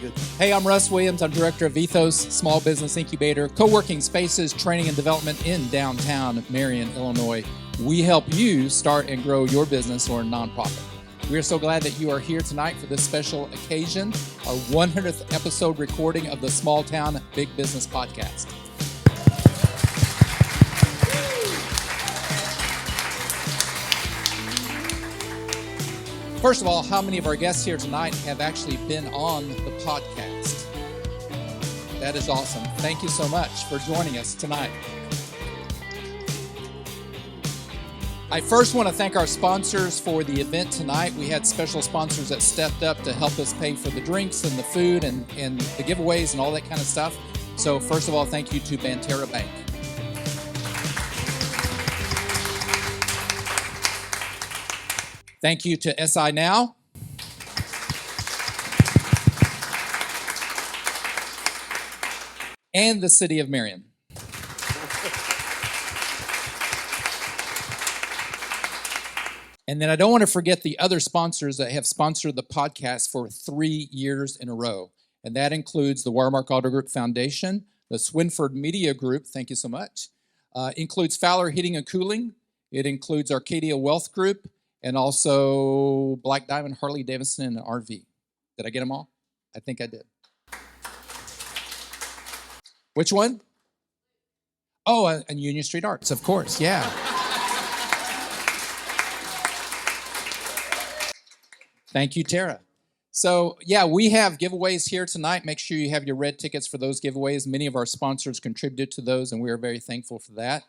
Good. Hey, I'm Russ Williams. I'm director of Ethos Small Business Incubator, co-working spaces, training and development in downtown Marion, Illinois. We help you start and grow your business or nonprofit. We are so glad that you are here tonight for this special occasion, our 100th episode recording of the Small Town Big Business Podcast. First of all, how many of our guests here tonight have actually been on the podcast? That is awesome. Thank you so much for joining us tonight. I first want to thank our sponsors for the event tonight. We had special sponsors that stepped up to help us pay for the drinks and the food and the giveaways and all that kind of stuff. So first of all, thank you to Banterra Bank. Thank you to SI Now. And the City of Marion. And then I don't want to forget the other sponsors that have sponsored the podcast for 3 years in a row. And that includes the Watermark Auto Group Foundation, the Swinford Media Group, thank you so much. Includes Fowler Heating and Cooling. It includes Arcadia Wealth Group. And also Black Diamond, Harley Davidson, and RV. Did I get them all? I think I did. Which one? Oh, and Union Street Arts, of course, yeah. Thank you, Tara. So, yeah, we have giveaways here tonight. Make sure you have your red tickets for those giveaways. Many of our sponsors contributed to those, and we are very thankful for that.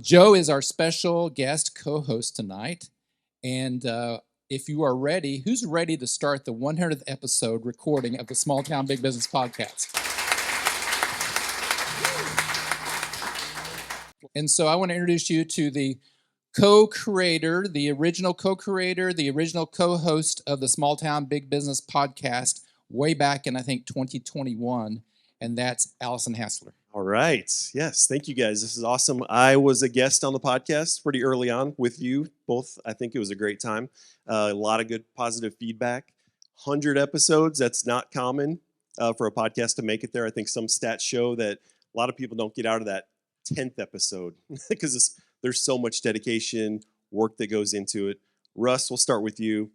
Joe is our special guest co-host tonight. And if you are ready, who's ready to start the 100th episode recording of the Small Town Big Business Podcast? And so I want to introduce you to the co-creator, the original co-creator, the original co-host of the Small Town Big Business Podcast way back in, I think, 2021, and that's Allison Hassler. All right. Yes. Thank you, guys. This is awesome. I was a guest on the podcast pretty early on with you both. I think it was a great time. A lot of good positive feedback. 100 episodes. That's not common for a podcast to make it there. I think some stats show that a lot of people don't get out of that 10th episode because there's so much dedication, work that goes into it. Russ, we'll start with you.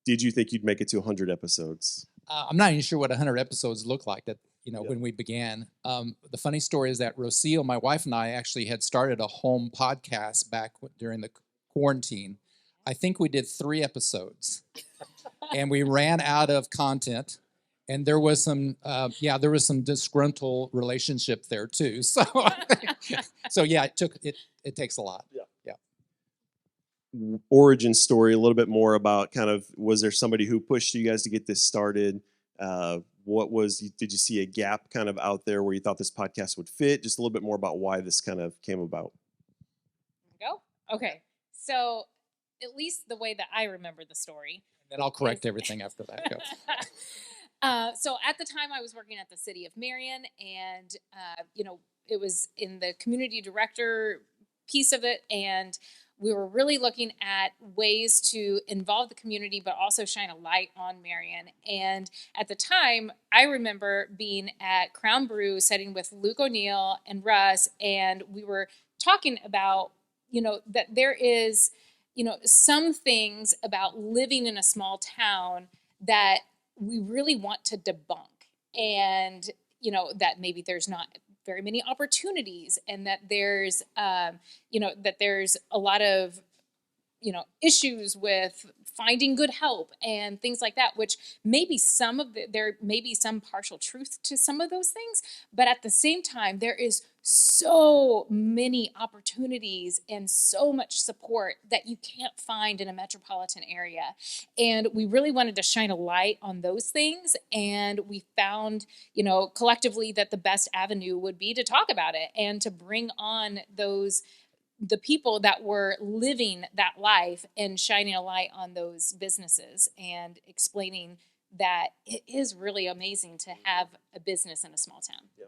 Did you think you'd make it to 100 episodes? I'm not even sure what 100 episodes look like when we began. The funny story is that Rocio, my wife, and I actually had started a home podcast back during the quarantine. I think we did 3 episodes, and we ran out of content. And there was some, disgruntled relationship there too. So, it takes a lot. Yeah. Origin story, a little bit more about was there somebody who pushed you guys to get this started? Did you see a gap kind of out there where you thought this podcast would fit? Just a little bit more about why this kind of came about. Go? Okay. So at least the way that I remember the story. And then I'll correct everything after that. Go. So at the time I was working at the City of Marion and, it was in the community director piece of it. And we were really looking at ways to involve the community, but also shine a light on Marion. And at the time, I remember being at Crown Brew, sitting with Luke O'Neill and Russ, and we were talking about, that there is, some things about living in a small town that we really want to debunk. And, that maybe there's not very many opportunities and that there's, that there's a lot of, issues with finding good help and things like that, which maybe there may be some partial truth to some of those things. But at the same time, there is so many opportunities and so much support that you can't find in a metropolitan area. And we really wanted to shine a light on those things. And we found, collectively that the best avenue would be to talk about it and to bring on the people that were living that life and shining a light on those businesses and explaining that it is really amazing to have a business in a small town. Yeah.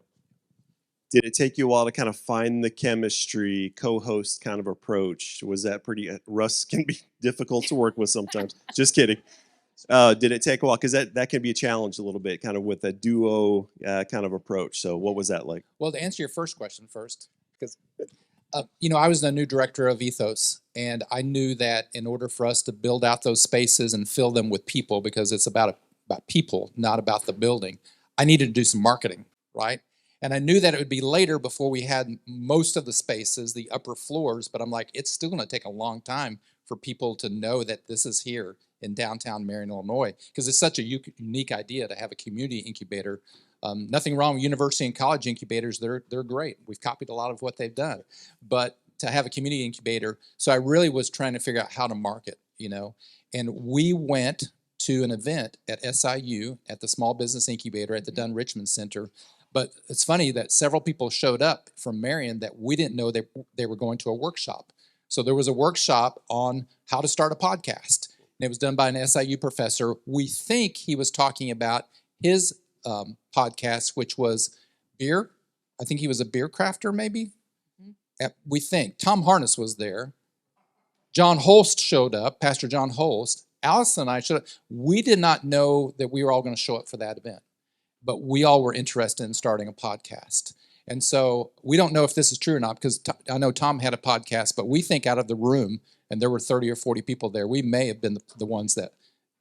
Did it take you a while to kind of find the chemistry, co-host kind of approach? Was that pretty, Russ can be difficult to work with sometimes. Just kidding. Did it take a while? Because that can be a challenge a little bit, kind of with a duo kind of approach. So what was that like? Well, to answer your first question first, because I was the new director of Ethos, and I knew that in order for us to build out those spaces and fill them with people, because it's about people, not about the building, I needed to do some marketing, right? And I knew that it would be later before we had most of the spaces, the upper floors, but I'm like, it's still going to take a long time for people to know that this is here in downtown Marion, Illinois, because it's such a unique idea to have a community incubator. Nothing wrong with university and college incubators. They're great. We've copied a lot of what they've done. But to have a community incubator, so I really was trying to figure out how to market, And we went to an event at SIU at the Small Business Incubator at the Dunn Richmond Center. But it's funny that several people showed up from Marion that we didn't know they were going to a workshop. So there was a workshop on how to start a podcast. And it was done by an SIU professor. We think he was talking about his podcast, which was beer. I think he was a beer crafter, maybe. We think. Tom Harness was there. John Holst showed up, Pastor John Holst. Allison and I showed up. We did not know that we were all going to show up for that event, but we all were interested in starting a podcast. And so we don't know if this is true or not, because I know Tom had a podcast, but we think out of the room, and there were 30 or 40 people there, we may have been the ones that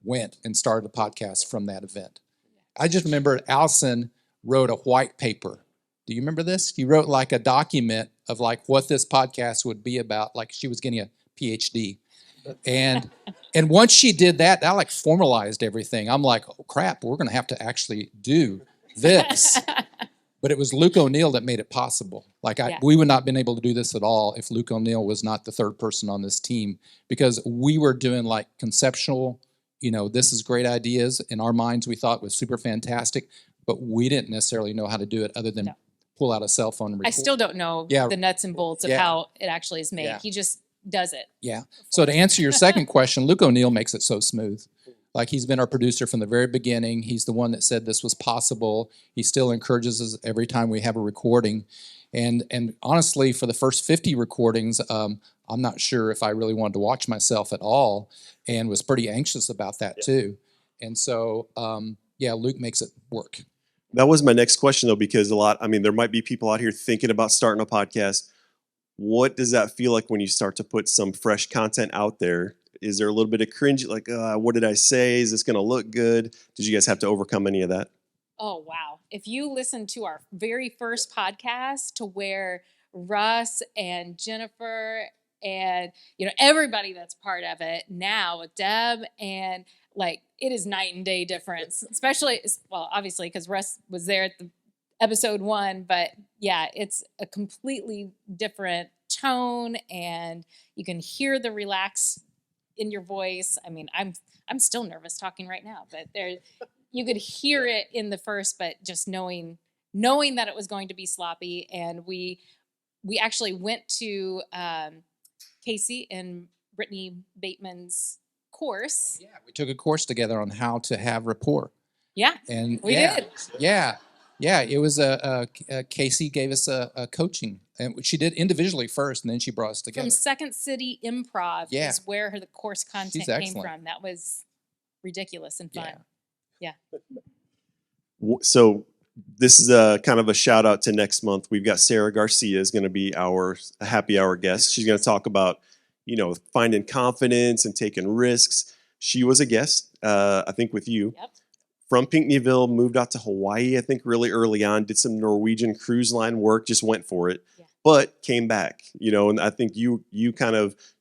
went and started a podcast from that event. I just remember Allison wrote a white paper. Do you remember this? She wrote like a document of like what this podcast would be about, like she was getting a PhD. And once she did that, like formalized everything. I'm like, oh crap, we're going to have to actually do this. But it was Luke O'Neill that made it possible. We would not have been able to do this at all if Luke O'Neill was not the third person on this team, because we were doing like conceptual, this is great ideas. In our minds, we thought it was super fantastic, but we didn't necessarily know how to do it other than pull out a cell phone and record. I still don't know the nuts and bolts of how it actually is made. He just does it. Yeah. So to answer your second question, Luke O'Neill makes it so smooth. Like he's been our producer from the very beginning. He's the one that said this was possible. He still encourages us every time we have a recording. And honestly, for the first 50 recordings, I'm not sure if I really wanted to watch myself at all, and was pretty anxious about that too. And so, Luke makes it work. That was my next question though, because there might be people out here thinking about starting a podcast. What does that feel like when you start to put some fresh content out there? Is there a little bit of cringe, like, what did I say? Is this going to look good? Did you guys have to overcome any of that? Oh, wow. If you listen to our very first podcast, to where Russ and Jennifer and, everybody that's part of it now with Deb, and like, it is night and day difference, especially, well, obviously, because Russ was there at the episode 1, but yeah, it's a completely different tone, and you can hear the relax in your voice. I mean, I'm still nervous talking right now, but you could hear it in the first, but just knowing that it was going to be sloppy. And we actually went to Casey and Brittany Bateman's course. Oh, yeah, we took a course together on how to have rapport. Yeah, and we did. Yeah, it was Casey gave us a coaching, and she did individually first, and then she brought us together. From Second City Improv is where the course content came from. That was ridiculous and fun. Yeah. So this is a kind of a shout out to next month. We've got Sarah Garcia is going to be our happy hour guest. She's going to talk about, finding confidence and taking risks. She was a guest, I think, with you. Yep. From Pinckneyville, moved out to Hawaii, I think really early on, did some Norwegian cruise line work, just went for it, but came back, and I think you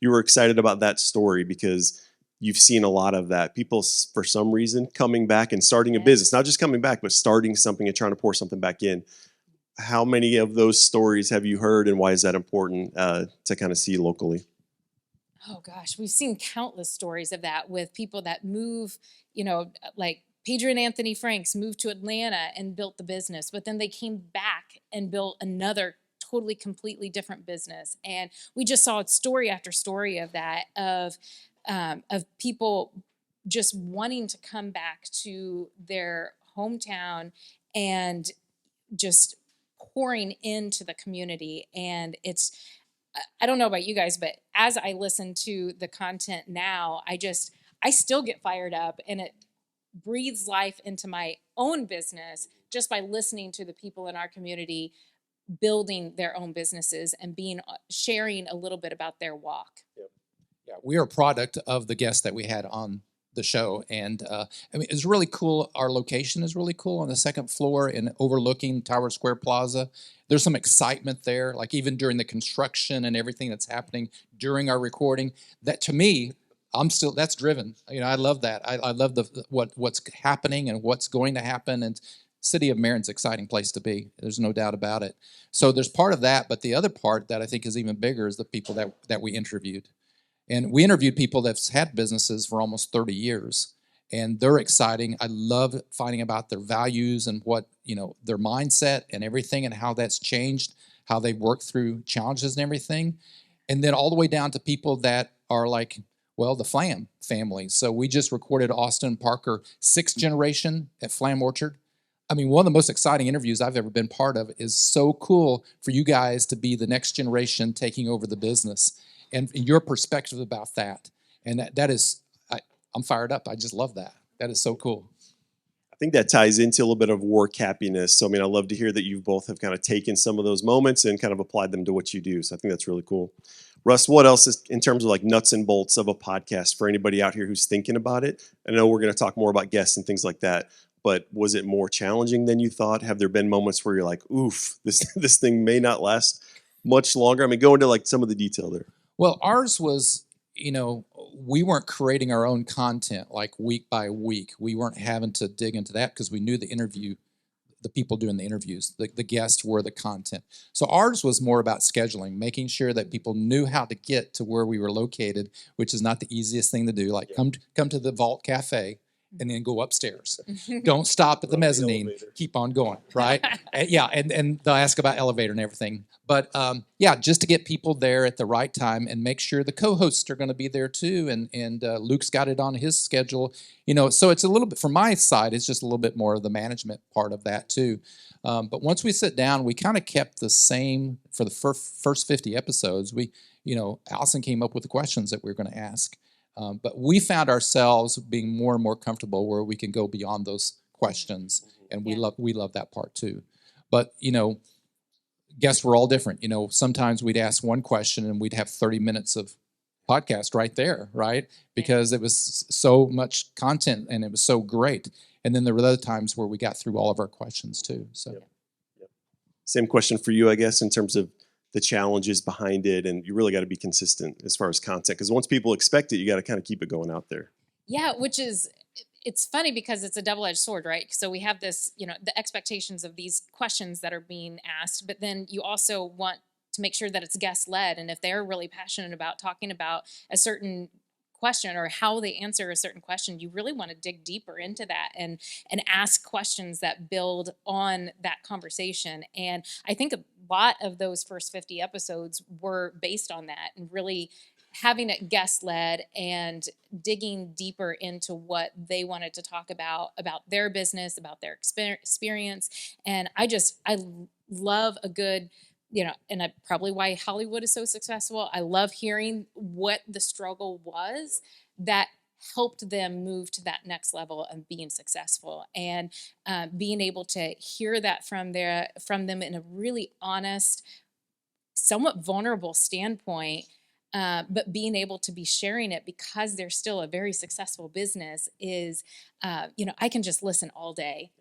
were excited about that story because you've seen a lot of that. People, for some reason, coming back and starting a business, not just coming back, but starting something and trying to pour something back in. How many of those stories have you heard, and why is that important to kind of see locally? Oh gosh, we've seen countless stories of that with people that move, like Pedro and Anthony Franks moved to Atlanta and built the business, but then they came back and built another totally, completely different business. And we just saw story after story of that, of people just wanting to come back to their hometown and just pouring into the community. And I don't know about you guys, but as I listen to the content now, I still get fired up, and it breathes life into my own business just by listening to the people in our community building their own businesses and sharing a little bit about their walk. Yeah, we are a product of the guests that we had on the show, and I mean, it's really cool. Our location is really cool on the second floor and overlooking Tower Square Plaza. There's some excitement there, like even during the construction and everything that's happening during our recording. That to me, that's driven. I love that. I love what's happening and what's going to happen. And City of Marion's an exciting place to be. There's no doubt about it. So there's part of that, but the other part that I think is even bigger is the people that we interviewed. And we interviewed people that's had businesses for almost 30 years, and they're exciting. I love finding about their values and what, their mindset and everything and how that's changed, how they work through challenges and everything. And then all the way down to people that are like, well, the Flam family. So we just recorded Austin Parker, 6th generation at Flam Orchard. I mean, one of the most exciting interviews I've ever been part of. Is so cool for you guys to be the next generation taking over the business. And your perspective about that. And that is, I'm fired up. I just love that. That is so cool. I think that ties into a little bit of work happiness. So, I mean, I love to hear that you both have kind of taken some of those moments and kind of applied them to what you do. So I think that's really cool. Russ, what else is in terms of like nuts and bolts of a podcast for anybody out here who's thinking about it? I know we're going to talk more about guests and things like that, but was it more challenging than you thought? Have there been moments where you're like, oof, this thing may not last much longer? I mean, go into like some of the detail there. Well, ours was, we weren't creating our own content like week by week. We weren't having to dig into that because we knew the people doing the interviews, the guests were the content. So ours was more about scheduling, making sure that people knew how to get to where we were located, which is not the easiest thing to do. Like come to the Vault Cafe and then go upstairs. Don't stop at the mezzanine. Keep on going, right? And they'll ask about elevator and everything. But just to get people there at the right time and make sure the co-hosts are going to be there too. And Luke's got it on his schedule. So it's a little bit, from my side, it's just a little bit more of the management part of that too. But once we sit down, we kind of kept the same for the first 50 episodes. Allison came up with the questions that we were going to ask. But we found ourselves being more and more comfortable where we can go beyond those questions, and we love that part too. But guests were all different. Sometimes we'd ask one question and we'd have 30 minutes of podcast right there, right? Because it was so much content and it was so great. And then there were other times where we got through all of our questions too. So, Same question for you, I guess, in terms of the challenges behind it, and you really got to be consistent as far as content, because once people expect it, you got to kind of keep it going out there. Yeah, it's funny because it's a double-edged sword, right? So we have this, the expectations of these questions that are being asked, but then you also want to make sure that it's guest-led, and if they're really passionate about talking about a certain question or how they answer a certain question, you really want to dig deeper into that and ask questions that build on that conversation. And I think a lot of those first 50 episodes were based on that and really having it guest led and digging deeper into what they wanted to talk about their business, about their experience. And I love a good, and probably why Hollywood is so successful. I love hearing what the struggle was that helped them move to that next level of being successful, and being able to hear that from them in a really honest, somewhat vulnerable standpoint, but being able to be sharing it because they're still a very successful business is, I can just listen all day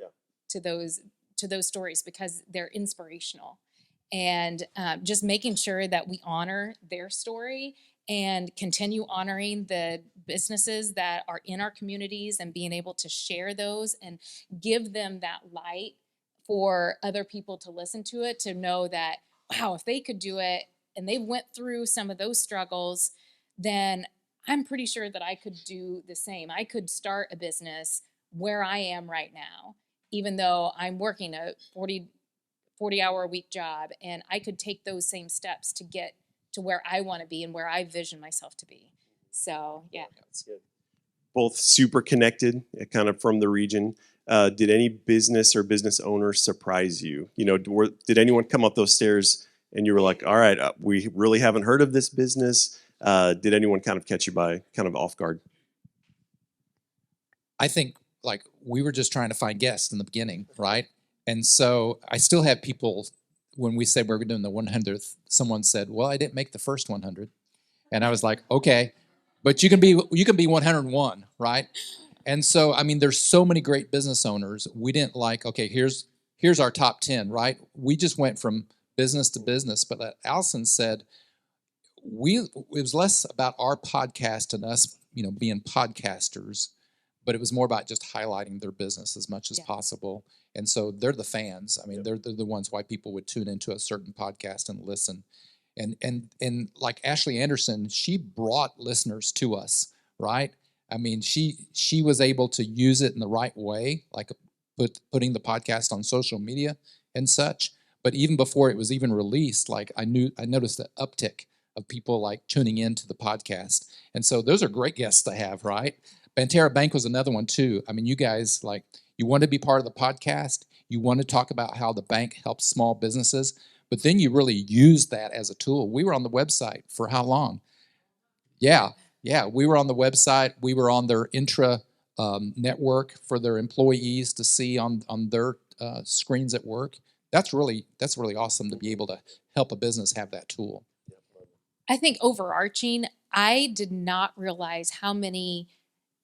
to those stories because they're inspirational. And just making sure that we honor their story and continue honoring the businesses that are in our communities and being able to share those and give them that light for other people to listen to it, to know that, wow, if they could do it and they went through some of those struggles, then I'm pretty sure that I could do the same. I could start a business where I am right now, even though I'm working a 40-hour-a-week job, and I could take those same steps to get to where I want to be and where I vision myself to be. So, yeah. That's good. Both super connected, kind of from the region. Did any business or business owners surprise you? Did anyone come up those stairs and you were like, all right, we really haven't heard of this business? Did anyone kind of catch you by kind of off guard? I think like we were just trying to find guests in the beginning, right? And so I still have people, when we said we were doing the 100th, someone said, well, I didn't make the first 100. And I was like, okay, but you can be 101, right? And so, I mean, there's so many great business owners. We didn't like, okay, here's our top 10, right? We just went from business to business. But like Allison said, it was less about our podcast and us, being podcasters, but it was more about just highlighting their business as much as possible. And so they're the fans. I mean, they're the ones why people would tune into a certain podcast and listen. And like Ashley Anderson, she brought listeners to us, right? I mean, she was able to use it in the right way, like putting the podcast on social media and such. But even before it was even released, like I noticed the uptick of people like tuning into the podcast. And so those are great guests to have, right? Banterra Bank was another one too. I mean, you guys, like, you want to be part of the podcast. You want to talk about how the bank helps small businesses, but then you really use that as a tool. We were on the website for how long? Yeah, we were on the website. We were on their intra network for their employees to see on their screens at work. That's really awesome to be able to help a business have that tool. I think overarching, I did not realize how many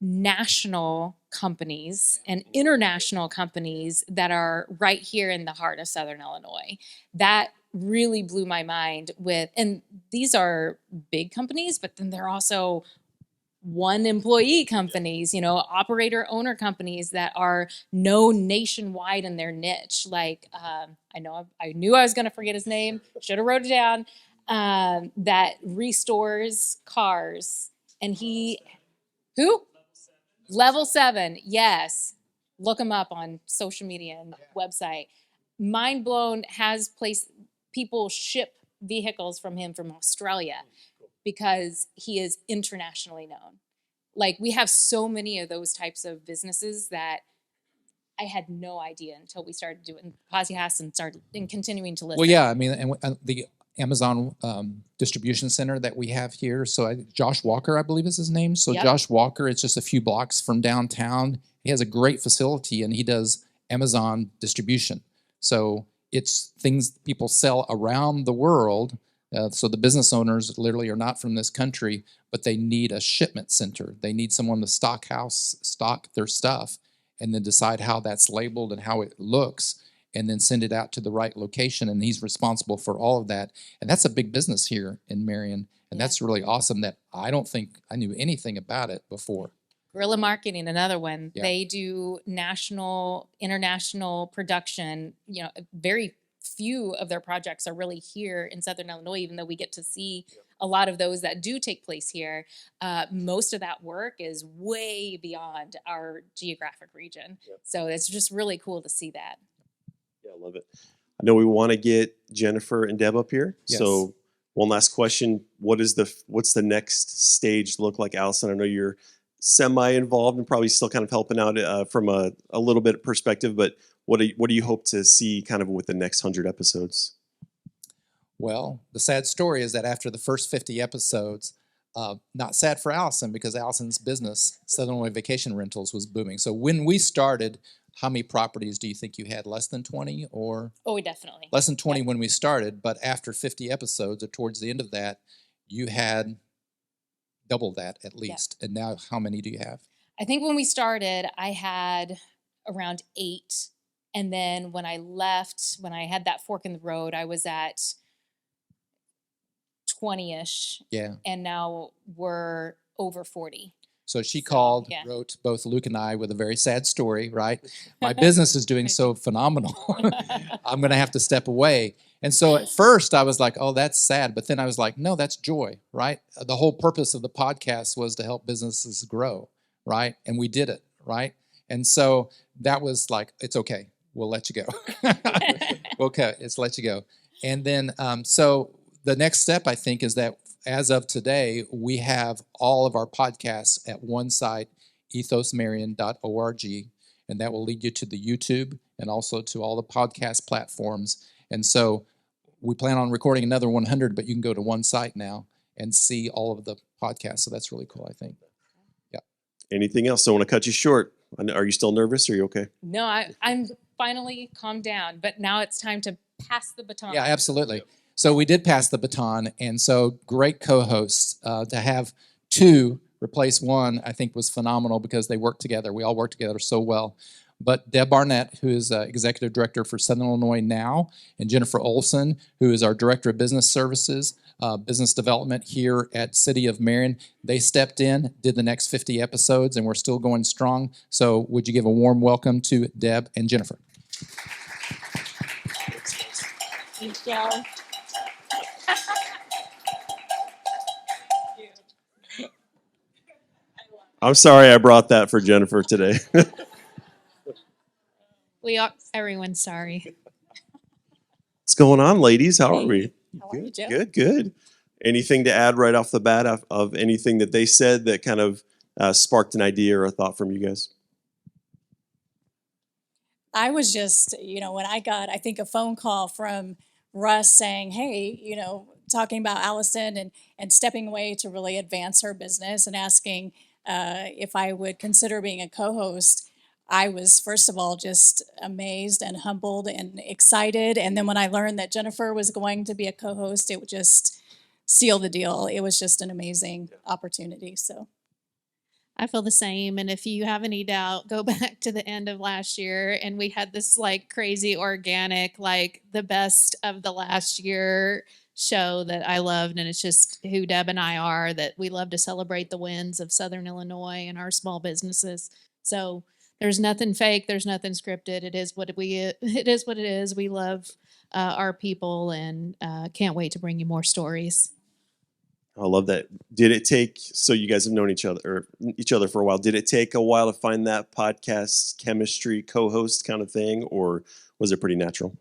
national companies and international companies that are right here in the heart of Southern Illinois. That really blew my mind and these are big companies, but then they're also one employee companies, operator owner companies that are known nationwide in their niche. Like, I knew I was going to forget his name. Should have wrote it down. That restores cars, and who? Level 7. Yes. Look him up on social media and website. Mind blown. Has people ship vehicles from him from Australia because he is internationally known. Like, we have so many of those types of businesses that I had no idea until we started doing podcasts and continuing to listen. Well, yeah, I mean, and the Amazon distribution center that we have here. So Josh Walker, I believe is his name. So Josh Walker, it's just a few blocks from downtown. He has a great facility and he does Amazon distribution. So it's things people sell around the world. So the business owners literally are not from this country, but they need a shipment center. They need someone to stock their stuff and then decide how that's labeled and how it looks, and then send it out to the right location. And he's responsible for all of that. And that's a big business here in Marion. And that's really awesome that I don't think I knew anything about it before. Guerrilla Marketing, another one. Yeah. They do national, international production. Very few of their projects are really here in Southern Illinois, even though we get to see a lot of those that do take place here. Most of that work is way beyond our geographic region. So it's just really cool to see that. Yeah, I love it. I know we want to get Jennifer and Deb up here. Yes. So one last question. What's the next stage look like, Allison? I know you're semi-involved and probably still kind of helping out from a little bit perspective, but what do you hope to see kind of with the next 100 episodes? Well, the sad story is that after the first 50 episodes, not sad for Allison because Allison's business, Southern Illinois Vacation Rentals, was booming. So when we started, how many properties do you think you had? Less than 20 or? Oh, definitely. Less than 20 when we started, but after 50 episodes or towards the end of that, you had double that at least. And now how many do you have? I think when we started, I had around 8. And then when I left, when I had that fork in the road, I was at 20-ish. Yeah. And now we're over 40. So she called, wrote both Luke and I with a very sad story, right? My business is doing so phenomenal. I'm going to have to step away. And so at first I was like, oh, that's sad. But then I was like, no, that's joy, right? The whole purpose of the podcast was to help businesses grow, right? And we did it, right? And so that was like, it's okay. We'll let you go. Okay, let's let you go. And then, so the next step, I think, is that as of today, we have all of our podcasts at one site, ethosmarion.org, and that will lead you to the YouTube and also to all the podcast platforms. And so we plan on recording another 100, but you can go to one site now and see all of the podcasts. So that's really cool, I think. Yeah. Anything else? I want to cut you short. And are you still nervous? Or are you okay? No, I'm finally calmed down, but now it's time to pass the baton. Yeah, absolutely. So we did pass the baton, and so great co-hosts. To have two replace one, I think, was phenomenal because they work together. We all work together so well. But Deb Barnett, who is Executive Director for Southern Illinois now, and Jennifer Olson, who is our Director of Business Services, Business Development here at City of Marion, they stepped in, did the next 50 episodes, and we're still going strong. So would you give a warm welcome to Deb and Jennifer? Thank you. I'm sorry I brought that for Jennifer today. Everyone's sorry. What's going on, ladies? How are we? How are you, Joe? Good, good. Anything to add right off the bat of anything that they said that kind of sparked an idea or a thought from you guys? I was just, when I got, I think, a phone call from Russ saying, hey, talking about Allison and stepping away to really advance her business and asking if I would consider being a co-host, I was, first of all, just amazed and humbled and excited. And then when I learned that Jennifer was going to be a co-host, it would just seal the deal. It was just an amazing opportunity. So I feel the same. And if you have any doubt, go back to the end of last year. And we had this like crazy organic, like the best of the last year show that I loved. And it's just who Deb and I are, that we love to celebrate the wins of Southern Illinois and our small businesses. So there's nothing fake. There's nothing scripted. It is what it is. We love our people and can't wait to bring you more stories. I love that. Did it take, so you guys have known each other for a while, did it take a while to find that podcast chemistry co-host kind of thing, or was it pretty natural?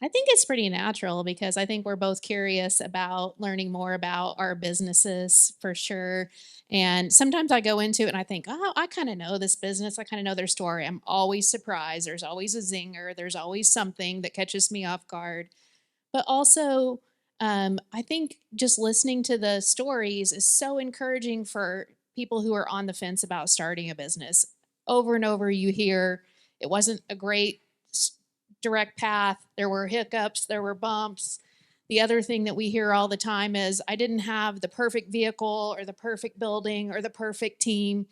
I think it's pretty natural because I think we're both curious about learning more about our businesses for sure. And sometimes I go into it and I think, oh, I kind of know this business. I kind of know their story. I'm always surprised. There's always a zinger. There's always something that catches me off guard. But also, I think just listening to the stories is so encouraging for people who are on the fence about starting a business. Over and over, you hear it wasn't a great direct path. There were hiccups, there were bumps. The other thing that we hear all the time is I didn't have the perfect vehicle or the perfect building or the perfect team.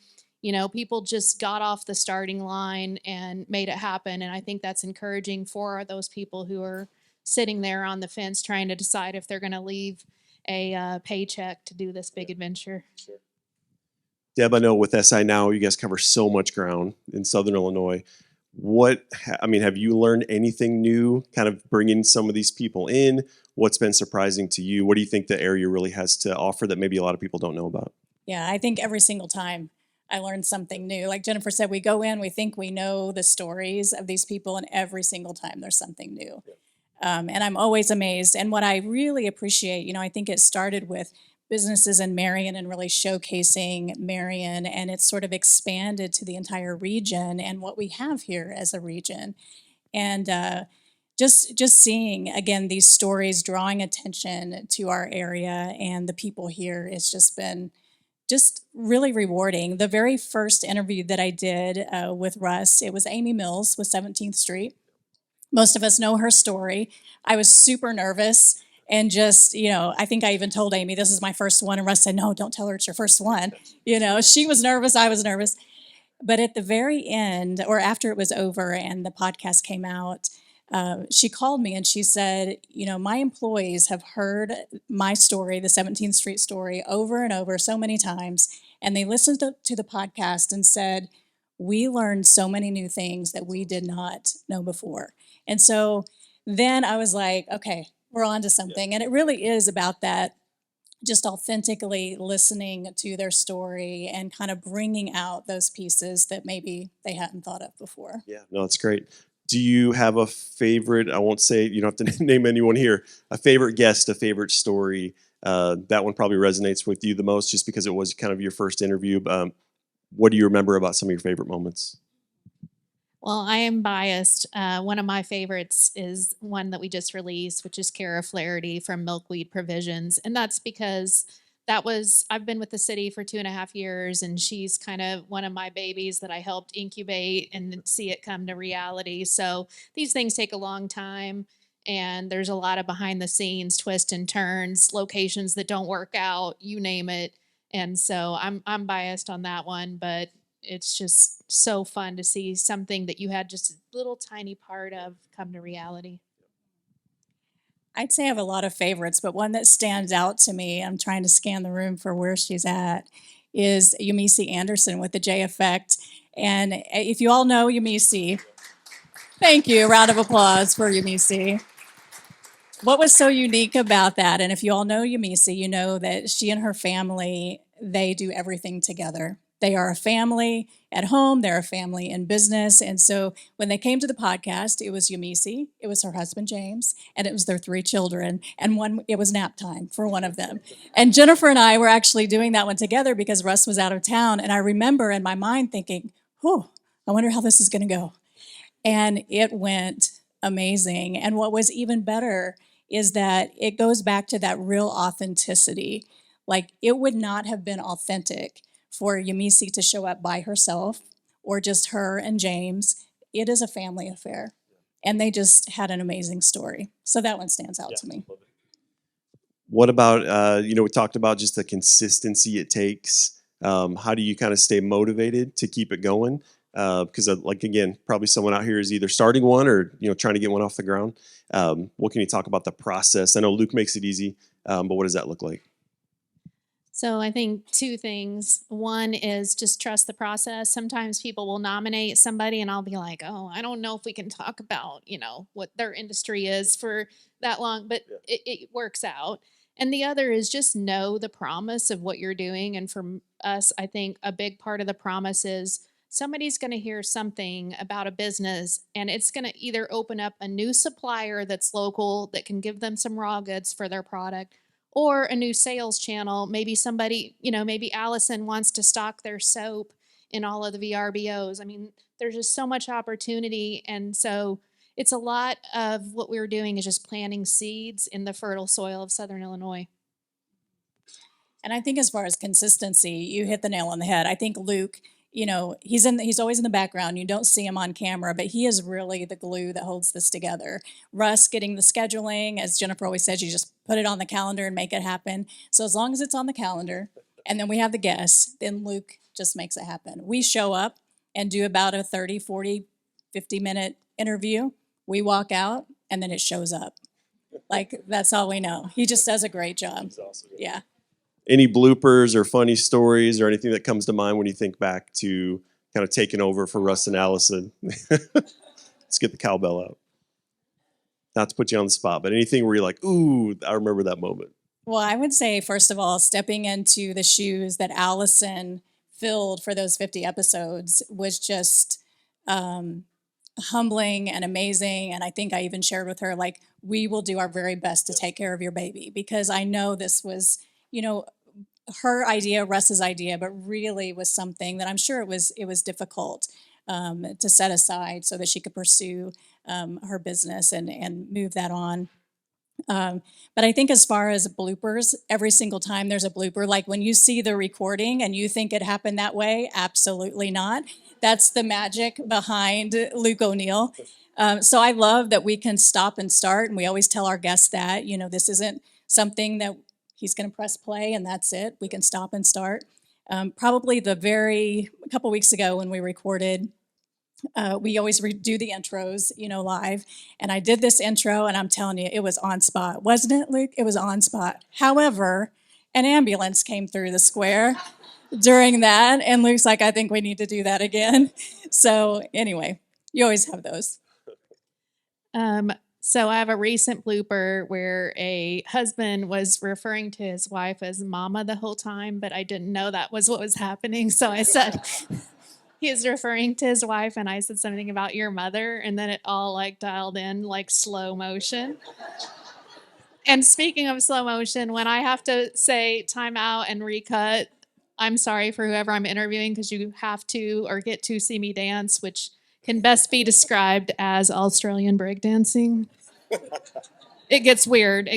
People just got off the starting line and made it happen. And I think that's encouraging for those people who are sitting there on the fence trying to decide if they're going to leave a paycheck to do this big adventure. Sure. Deb, I know with SI Now, you guys cover so much ground in Southern Illinois. Have you learned anything new, kind of bringing some of these people in? What's been surprising to you? What do you think the area really has to offer that maybe a lot of people don't know about? yeah, I think every single time I learned something new. Like Jennifer said, we go in, we think we know the stories of these people, and every single time there's something new. And I'm always amazed. And what I really appreciate, I think it started with businesses in Marion and really showcasing Marion, and it's sort of expanded to the entire region and what we have here as a region. And just seeing, again, these stories, drawing attention to our area and the people here has just been just really rewarding. The very first interview that I did with Russ, it was Amy Mills with 17th Street. Most of us know her story. I was super nervous and just, I think I even told Amy, this is my first one. And Russ said, no, don't tell her it's your first one. She was nervous. I was nervous. But at the very end, or after it was over and the podcast came out, she called me and she said, my employees have heard my story, the 17th Street story, over and over so many times. And they listened to the podcast and said, we learned so many new things that we did not know before. And so then I was like, okay, we're on to something. And it really is about that, just authentically listening to their story and kind of bringing out those pieces that maybe they hadn't thought of before. Yeah, no, it's great. Do you have a favorite, I won't say, you don't have to name anyone here, a favorite guest, a favorite story? That one probably resonates with you the most just because it was kind of your first interview. What do you remember about some of your favorite moments? Well, I am biased. One of my favorites is one that we just released, which is Cara Flaherty from Milkweed Provisions. And that's because I've been with the city for 2.5 years, and she's kind of one of my babies that I helped incubate and see it come to reality. So these things take a long time, and there's a lot of behind the scenes twists and turns, locations that don't work out, you name it. And so I'm biased on that one, but it's just so fun to see something that you had just a little tiny part of come to reality. I'd say I have a lot of favorites, but one that stands out to me, I'm trying to scan the room for where she's at, is Yumisi Anderson with the J Effect. And if you all know Yumisi, thank you. A round of applause for Yumisi. What was so unique about that? And if you all know Yumisi, you know that she and her family, they do everything together. They are a family at home, they're a family in business. And so when they came to the podcast, it was Yumisi, it was her husband James, and it was their 3 children. And it was nap time for one of them. And Jennifer and I were actually doing that one together because Russ was out of town. And I remember in my mind thinking, I wonder how this is going to go. And it went amazing. And what was even better is that it goes back to that real authenticity. Like, it would not have been authentic for Yumisi to show up by herself or just her and James. It is a family affair. And they just had an amazing story. So that one stands out to me. What about, we talked about just the consistency it takes. How do you kind of stay motivated to keep it going? Because again, probably someone out here is either starting one or, trying to get one off the ground. What can you talk about the process? I know Luke makes it easy, but what does that look like? So I think 2 things. One is just trust the process. Sometimes people will nominate somebody and I'll be like, I don't know if we can talk about, what their industry is for that long, but it works out. And the other is just know the promise of what you're doing. And for us, I think a big part of the promise is somebody's going to hear something about a business and it's going to either open up a new supplier that's local that can give them some raw goods for their product, or a new sales channel. Maybe somebody, maybe Allison wants to stock their soap in all of the VRBOs. I mean, there's just so much opportunity. And so it's a lot of what we're doing is just planting seeds in the fertile soil of Southern Illinois. And I think as far as consistency, you hit the nail on the head. I think Luke, he's always in the background. You don't see him on camera, but he is really the glue that holds this together. Russ getting the scheduling, as Jennifer always says, you just put it on the calendar and make it happen. So as long as it's on the calendar, and then we have the guests, then Luke just makes it happen. We show up and do about a 30, 40, 50-minute interview. We walk out, and then it shows up. That's all we know. He just does a great job. That's awesome. Yeah. Any bloopers or funny stories or anything that comes to mind when you think back to kind of taking over for Russ and Allison? Let's get the cowbell out. Not to put you on the spot, but anything where you're like, ooh, I remember that moment. Well, I would say, first of all, stepping into the shoes that Allison filled for those 50 episodes was just humbling and amazing. And I think I even shared with her, we will do our very best to take care of your baby, because I know this was, her idea, Russ's idea, but really was something that I'm sure it was difficult to set aside so that she could pursue her business and move that on. But I think as far as bloopers, every single time there's a blooper, like when you see the recording and you think it happened that way, absolutely not. That's the magic behind Luke O'Neill. So I love that we can stop and start, and we always tell our guests that, this isn't something that he's going to press play and that's it. We can stop and start. Probably a couple weeks ago when we recorded, we always do the intros, live. And I did this intro, and I'm telling you, it was on spot. Wasn't it, Luke? It was on spot. However, an ambulance came through the square during that. And Luke's like, I think we need to do that again. So anyway, you always have those. So I have a recent blooper where a husband was referring to his wife as mama the whole time, but I didn't know that was what was happening. So I said, he was referring to his wife, and I said something about your mother, and then it all dialed in slow motion. And speaking of slow motion, when I have to say time out and recut, I'm sorry for whoever I'm interviewing, because you have to or get to see me dance, which can best be described as Australian breakdancing. It gets weird.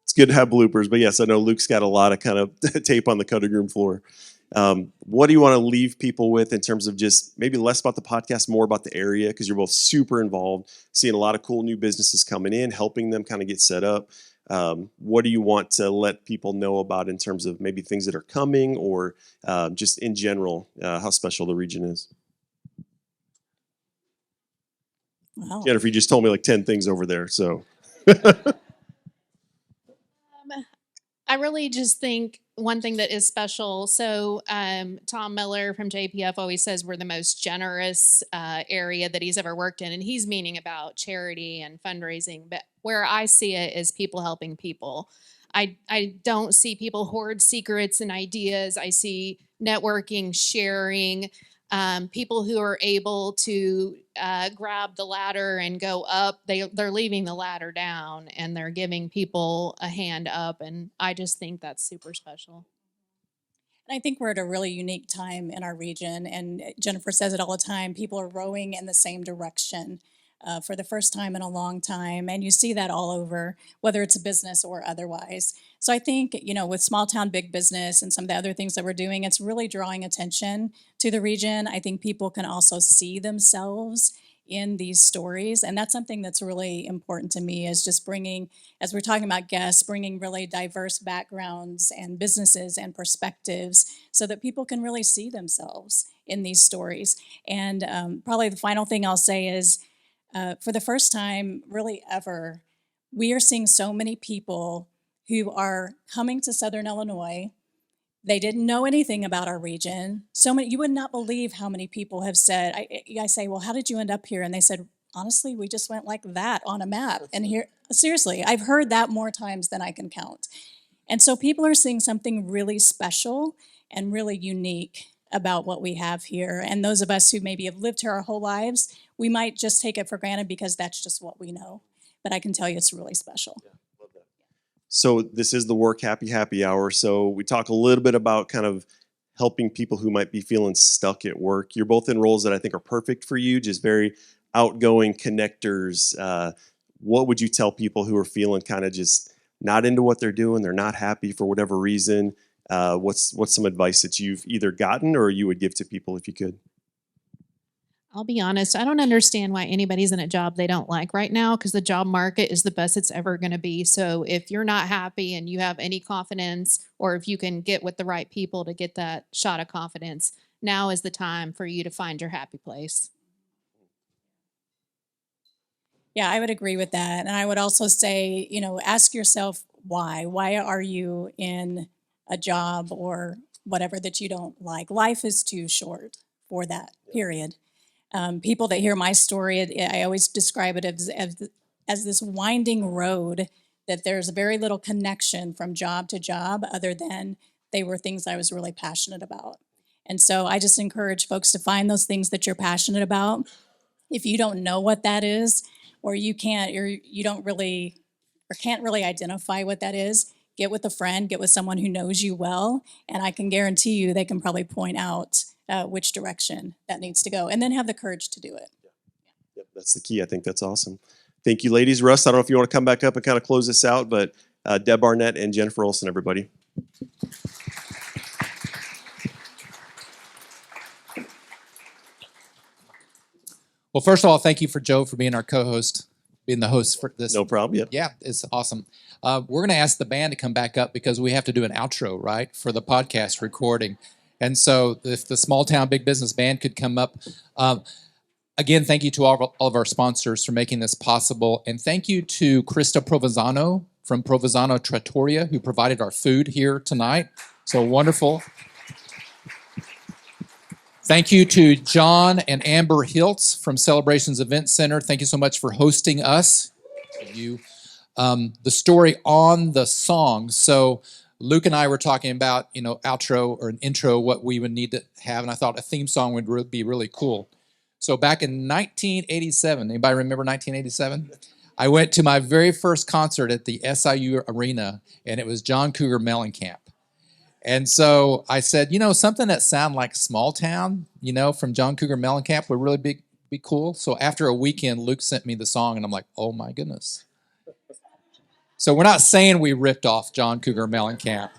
It's good to have bloopers, but yes, I know Luke's got a lot of kind of tape on the cutting room floor. What do you want to leave people with in terms of just maybe less about the podcast, more about the area? Because you're both super involved, seeing a lot of cool new businesses coming in, helping them kind of get set up. What do you want to let people know about in terms of maybe things that are coming or just in general, how special the region is? Wow. Jennifer, you just told me like 10 things over there, so. I really just think one thing that is special. So Tom Miller from JPF always says we're the most generous area that he's ever worked in. And he's meaning about charity and fundraising. But where I see it is people helping people. I don't see people hoard secrets and ideas. I see networking, sharing, people who are able to grab the ladder and go up. They're leaving the ladder down and they're giving people a hand up. And I just think that's super special. And I think we're at a really unique time in our region. And Jennifer says it all the time. People are rowing in the same direction for the first time in a long time. And you see that all over, whether it's a business or otherwise. So I think, with small town, big business and some of the other things that we're doing, it's really drawing attention to the region. I think people can also see themselves in these stories. And that's something that's really important to me, is just bringing, as we're talking about guests, bringing really diverse backgrounds and businesses and perspectives so that people can really see themselves in these stories. And probably the final thing I'll say is, for the first time really ever, we are seeing so many people who are coming to Southern Illinois. They didn't know anything about our region. So many, you would not believe how many people have said, I say, well, how did you end up here? And they said, honestly, we just went like that on a map. And here, seriously, I've heard that more times than I can count. And so people are seeing something really special and really unique about what we have here. And those of us who maybe have lived here our whole lives, we might just take it for granted because that's just what we know. But I can tell you it's really special. Yeah, love that. So this is the Work Happy Hour. So we talk a little bit about kind of helping people who might be feeling stuck at work. You're both in roles that I think are perfect for you, just very outgoing connectors. What would you tell people who are feeling kind of just not into what they're doing, they're not happy for whatever reason? What's some advice that you've either gotten or you would give to people if you could? I'll be honest, I don't understand why anybody's in a job they don't like right now, because the job market is the best it's ever going to be. So if you're not happy and you have any confidence, or if you can get with the right people to get that shot of confidence, now is the time for you to find your happy place. Yeah, I would agree with that. And I would also say, ask yourself why. Why are you in a job or whatever that you don't like? Life is too short for that, period. People that hear my story, I always describe it as this winding road that there's very little connection from job to job other than they were things I was really passionate about. And so I just encourage folks to find those things that you're passionate about. If you don't know what that is, or you can't really identify what that is, get with a friend, get with someone who knows you well, and I can guarantee you they can probably point out which direction that needs to go, and then have the courage to do it. Yep, that's the key. I think that's awesome. Thank you, ladies. Russ, I don't know if you want to come back up and kind of close this out, but Deb Barnett and Jennifer Olson, everybody. Well, first of all, thank you for Joe for being our co-host, being the host for this. No problem. Yep. Yeah, it's awesome. We're going to ask the band to come back up because we have to do an outro, right, for the podcast recording. And so if the Small Town Big Business Band could come up. Again, thank you to all of our sponsors for making this possible. And thank you to Krista Provenzano from Provenzano Trattoria, who provided our food here tonight. So wonderful. Thank you to John and Amber Hiltz from Celebrations Event Center. Thank you so much for hosting us. The story on the song. So Luke and I were talking about, outro or an intro, what we would need to have. And I thought a theme song would be really cool. So back in 1987, anybody remember 1987? I went to my very first concert at the SIU Arena, and it was John Cougar Mellencamp. And so I said, something that sounded like Small Town, from John Cougar Mellencamp would really be cool. So after a weekend, Luke sent me the song, and I'm like, oh my goodness. So we're not saying we ripped off John Cougar Mellencamp.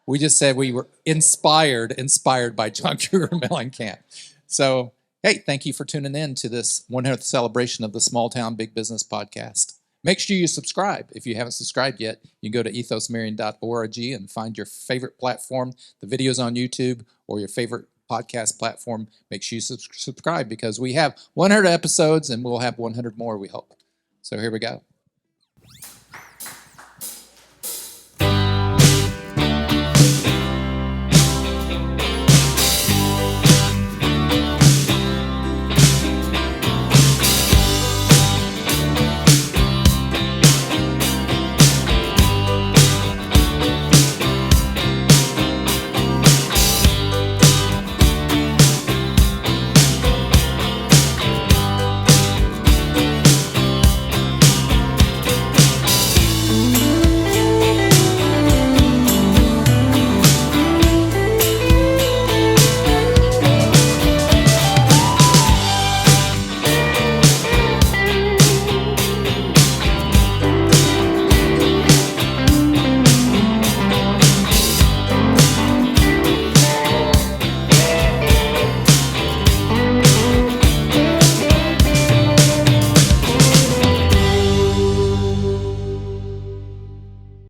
We just said we were inspired by John Cougar Mellencamp. So, hey, thank you for tuning in to this 100th celebration of the Small Town Big Business Podcast. Make sure you subscribe. If you haven't subscribed yet, you can go to ethosmarion.org and find your favorite platform, the videos on YouTube, or your favorite podcast platform. Make sure you subscribe because we have 100 episodes and we'll have 100 more, we hope. So here we go.